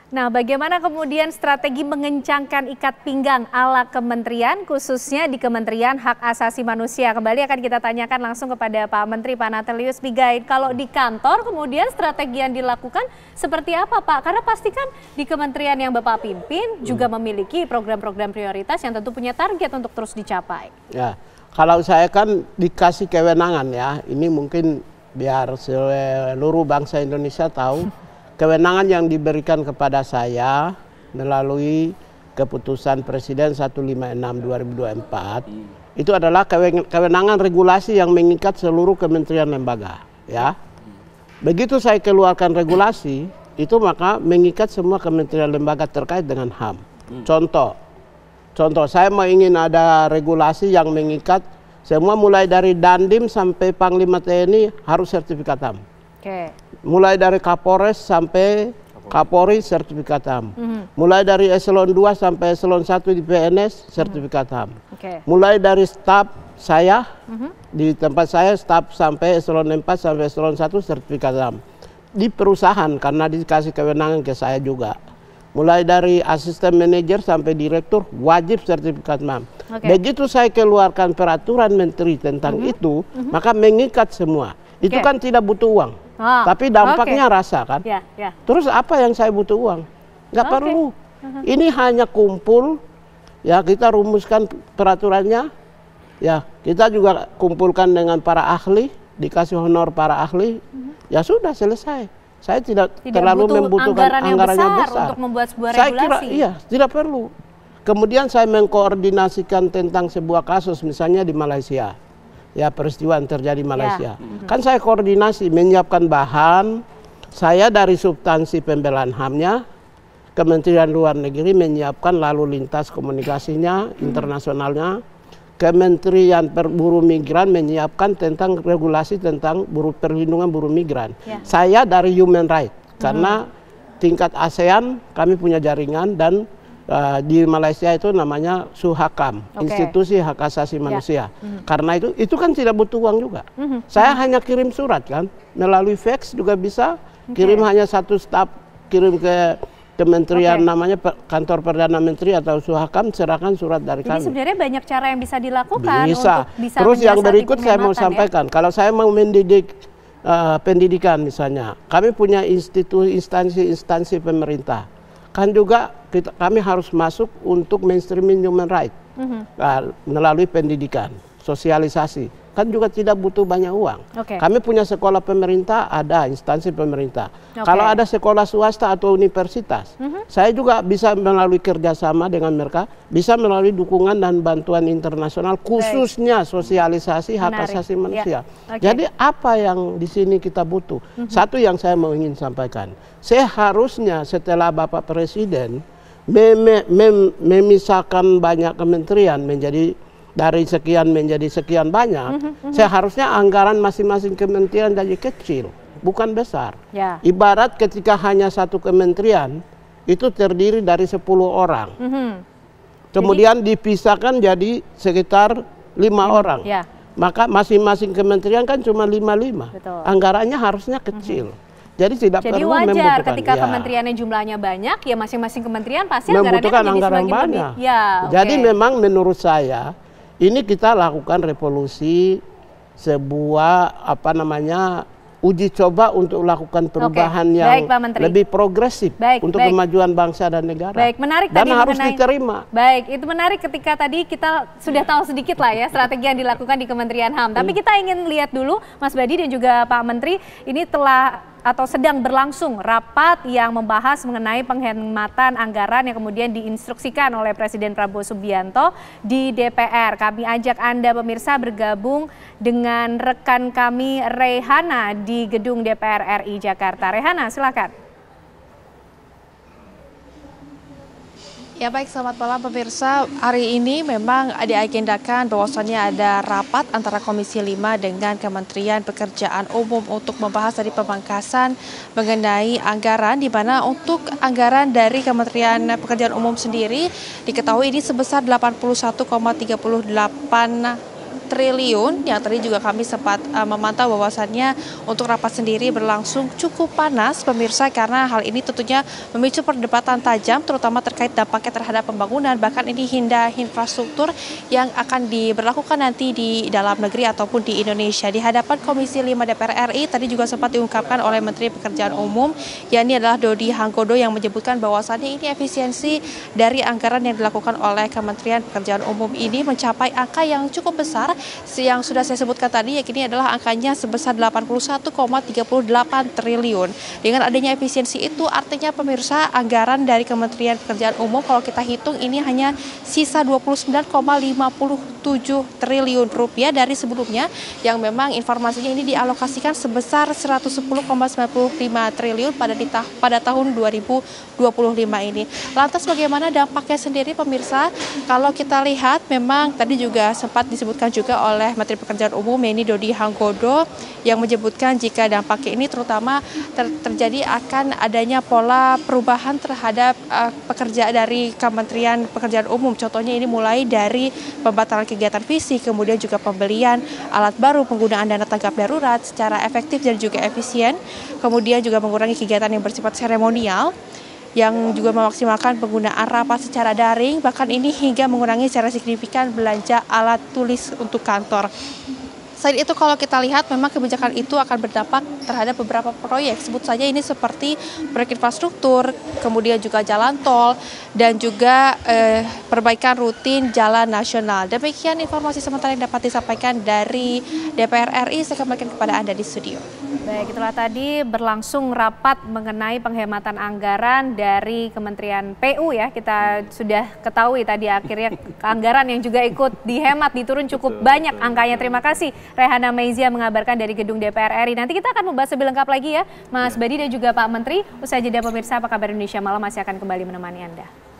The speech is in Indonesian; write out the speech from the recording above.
Nah, bagaimana kemudian strategi mengencangkan ikat pinggang ala kementerian, khususnya di Kementerian Hak Asasi Manusia? Kembali akan kita tanyakan langsung kepada Pak Menteri, Pak Natalius Pigai. Kalau di kantor kemudian strategi yang dilakukan seperti apa, Pak? Karena pastikan di kementerian yang Bapak pimpin juga memiliki program-program prioritas yang tentu punya target untuk terus dicapai. Ya, kalau saya kan dikasih kewenangan ya, ini mungkin biar seluruh bangsa Indonesia tahu. Kewenangan yang diberikan kepada saya melalui keputusan Presiden 156 2024 itu adalah kewenangan regulasi yang mengikat seluruh kementerian lembaga, ya. Begitu saya keluarkan regulasi, itu maka mengikat semua kementerian lembaga terkait dengan HAM. Contoh saya mau ingin ada regulasi yang mengikat semua mulai dari Dandim sampai Panglima TNI harus sertifikat HAM. Oke. Mulai dari Kapolres sampai Kapolri sertifikat HAM. Mulai dari eselon 2 sampai eselon 1 di PNS sertifikat HAM. Mulai dari staf saya di tempat saya staf sampai eselon 4 sampai eselon 1 sertifikat HAM. Di perusahaan karena dikasih kewenangan ke saya juga. Mulai dari asisten manajer sampai direktur wajib sertifikat HAM. Begitu saya keluarkan peraturan menteri tentang itu, maka mengikat semua. Itu kan tidak butuh uang. Tapi dampaknya rasa kan. Terus apa yang saya butuh uang? Nggak perlu. Ini hanya kumpul, ya kita rumuskan peraturannya, ya kita juga kumpulkan dengan para ahli, dikasih honor para ahli, ya sudah selesai. Saya tidak terlalu membutuhkan anggaran yang besar untuk membuat sebuah regulasi. Saya kira iya, tidak perlu. Kemudian saya mengkoordinasikan tentang sebuah kasus misalnya di Malaysia. Ya peristiwa yang terjadi di Malaysia. Kan saya koordinasi menyiapkan bahan, saya dari substansi pembelaan HAM-nya, Kementerian Luar Negeri menyiapkan lalu lintas komunikasinya, internasionalnya, Kementerian Buruh Migran menyiapkan tentang regulasi tentang perlindungan buruh migran. Saya dari Human Rights, karena tingkat ASEAN kami punya jaringan dan di Malaysia itu namanya SUHAKAM, Institusi Hak Asasi Manusia. Karena itu kan tidak butuh uang juga. Saya hanya kirim surat kan, melalui fax juga bisa, kirim hanya satu staf, kirim ke kementerian namanya kantor Perdana Menteri atau SUHAKAM, serahkan surat dari kami. Jadi sebenarnya banyak cara yang bisa dilakukan bisa. Untuk bisa Terus yang berikut saya mau sampaikan, ya? Kalau saya mau mendidik pendidikan misalnya, kami punya instansi pemerintah. Kan juga kami harus masuk untuk mainstreaming human right melalui pendidikan, sosialisasi. Kan juga tidak butuh banyak uang. Kami punya sekolah pemerintah, ada instansi pemerintah. Kalau ada sekolah swasta atau universitas, saya juga bisa melalui kerjasama dengan mereka, bisa melalui dukungan dan bantuan internasional, khususnya sosialisasi hak asasi manusia. Jadi apa yang di sini kita butuh? Satu yang saya mau ingin sampaikan, seharusnya setelah Bapak Presiden memisahkan banyak kementerian menjadi dari sekian menjadi sekian banyak, seharusnya anggaran masing-masing kementerian jadi kecil, bukan besar. Ibarat ketika hanya satu kementerian, itu terdiri dari 10 orang. Kemudian dipisahkan jadi sekitar 5 orang. Maka masing-masing kementerian kan cuma 5-5. Anggarannya harusnya kecil. Jadi tidak perlu membutuhkan. Jadi wajar ketika kementeriannya jumlahnya banyak, ya masing-masing kementerian pasti membutuhkan anggaran banyak. Jadi memang menurut saya, ini kita lakukan revolusi, sebuah uji coba untuk lakukan perubahan yang lebih progresif untuk kemajuan bangsa dan negara. Menarik dan tadi harus diterima. Itu menarik ketika tadi kita sudah tahu sedikit lah ya strategi yang dilakukan di Kementerian HAM. Tapi kita ingin lihat dulu Mas Badi dan juga Pak Menteri, ini telah atau sedang berlangsung rapat yang membahas mengenai penghematan anggaran yang kemudian diinstruksikan oleh Presiden Prabowo Subianto di DPR. Kami ajak Anda pemirsa bergabung dengan rekan kami Rehana di gedung DPR RI Jakarta. Rehana, silakan. Ya baik, selamat malam pemirsa. Hari ini memang diagendakan bahwasannya ada rapat antara Komisi 5 dengan Kementerian Pekerjaan Umum untuk membahas dari pemangkasan mengenai anggaran, di mana untuk anggaran dari Kementerian Pekerjaan Umum sendiri diketahui ini sebesar 81,38 triliun yang tadi juga kami sempat memantau bahwasannya untuk rapat sendiri berlangsung cukup panas pemirsa, karena hal ini tentunya memicu perdebatan tajam terutama terkait dampaknya terhadap pembangunan, bahkan ini hingga infrastruktur yang akan diberlakukan nanti di dalam negeri ataupun di Indonesia. Di hadapan Komisi 5 DPR RI tadi juga sempat diungkapkan oleh Menteri Pekerjaan Umum, yakni adalah Dodi Hanggodo, yang menyebutkan bahwasannya ini efisiensi dari anggaran yang dilakukan oleh Kementerian Pekerjaan Umum ini mencapai angka yang cukup besar yang sudah saya sebutkan tadi, yakni adalah angkanya sebesar 81,38 triliun. Dengan adanya efisiensi itu artinya pemirsa, anggaran dari Kementerian Pekerjaan Umum kalau kita hitung ini hanya sisa 29,57 triliun rupiah dari sebelumnya yang memang informasinya ini dialokasikan sebesar 110,95 triliun pada tahun 2025 ini. Lantas bagaimana dampaknya sendiri pemirsa? Kalau kita lihat memang tadi juga sempat disebutkan juga oleh Menteri Pekerjaan Umum yakni Dodi Hanggodo yang menyebutkan jika dampaknya ini terutama terjadi akan adanya pola perubahan terhadap pekerja dari Kementerian Pekerjaan Umum. Contohnya ini mulai dari pembatalan kegiatan fisik, kemudian juga pembelian alat baru, penggunaan dana tanggap darurat secara efektif dan juga efisien, kemudian juga mengurangi kegiatan yang bersifat seremonial, yang juga memaksimalkan penggunaan rapat secara daring, bahkan ini hingga mengurangi secara signifikan belanja alat tulis untuk kantor. Selain itu kalau kita lihat memang kebijakan itu akan berdampak terhadap beberapa proyek. Sebut saja ini seperti proyek infrastruktur, kemudian juga jalan tol, dan juga perbaikan rutin jalan nasional. Demikian informasi sementara yang dapat disampaikan dari DPR RI. Saya kembalikan kepada Anda di studio. Baik, itulah tadi berlangsung rapat mengenai penghematan anggaran dari Kementerian PU ya. Kita sudah ketahui tadi akhirnya anggaran yang juga ikut dihemat, diturun cukup banyak angkanya. Terima kasih Rehana Meizia mengabarkan dari gedung DPR RI. Nanti kita akan membahas lebih lengkap lagi ya Mas Badi dan juga Pak Menteri. Usai jeda pemirsa, Apa Kabar Indonesia Malam masih akan kembali menemani Anda.